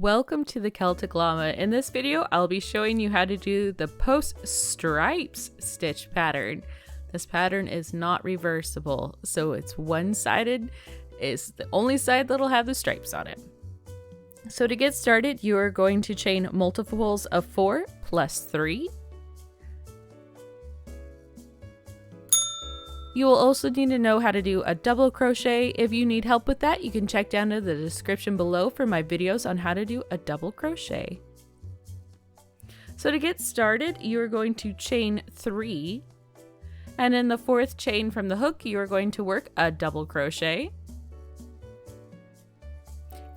Welcome to the Celtic Llama. In this video, I'll be showing you how to do the Post Stripes stitch pattern. This pattern is not reversible, so it's one-sided. It's the only side that'll have the stripes on it. So to get started, you are going to chain multiples of 4 plus 3. You will also need to know how to do a double crochet. If you need help with that, you can check down to the description below for my videos on how to do a double crochet. So to get started, you are going to chain 3, and in the 4th chain from the hook, you are going to work a double crochet,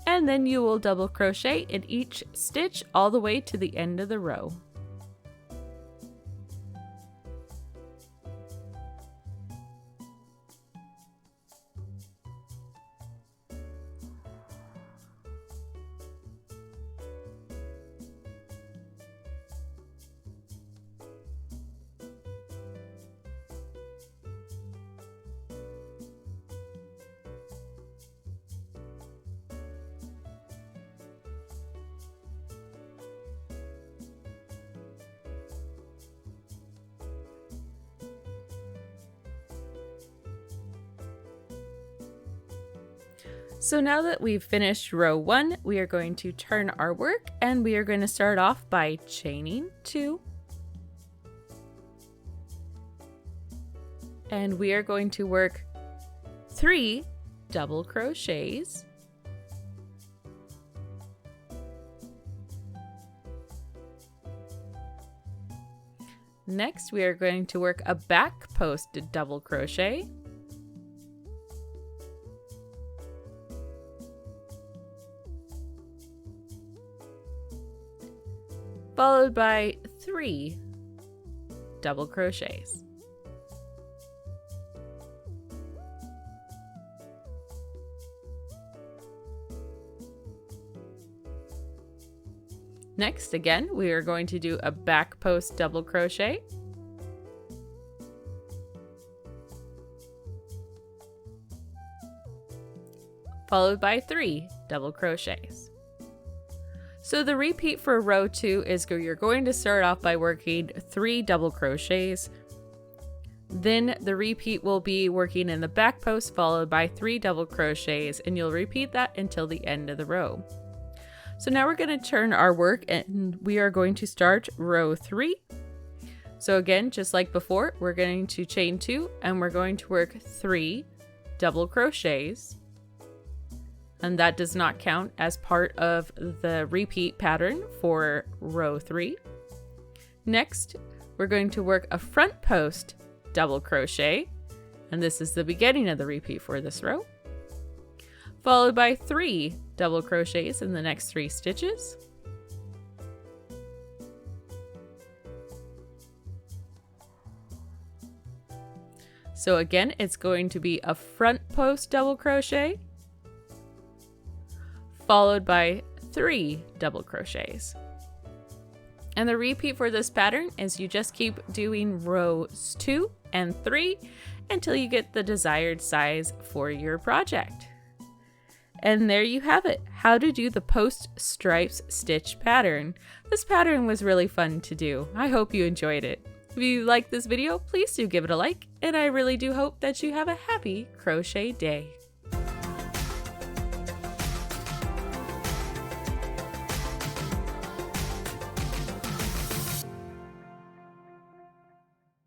and then you will double crochet in each stitch all the way to the end of the row. So now that we've finished row 1, we are going to turn our work and we are going to start off by chaining 2. And we are going to work 3 double crochets. Next, we are going to work a back post double crochet. Followed by 3 double crochets. Next, again, we are going to do a back post double crochet. Followed by 3 double crochets. So the repeat for row 2 is you're going to start off by working 3 double crochets. Then the repeat will be working in the back post followed by 3 double crochets, and you'll repeat that until the end of the row. So now we're going to turn our work and we are going to start row 3. So again, just like before, we're going to chain 2 and we're going to work 3 double crochets. And that does not count as part of the repeat pattern for row 3. Next, we're going to work a front post double crochet, and this is the beginning of the repeat for this row, followed by 3 double crochets in the next 3 stitches. So again, it's going to be a front post double crochet, followed by 3 double crochets. And the repeat for this pattern is you just keep doing rows 2 and 3 until you get the desired size for your project. And there you have it, how to do the Post Stripes stitch pattern. This pattern was really fun to do. I hope you enjoyed it. If you liked this video, please do give it a like, and I really do hope that you have a happy crochet day.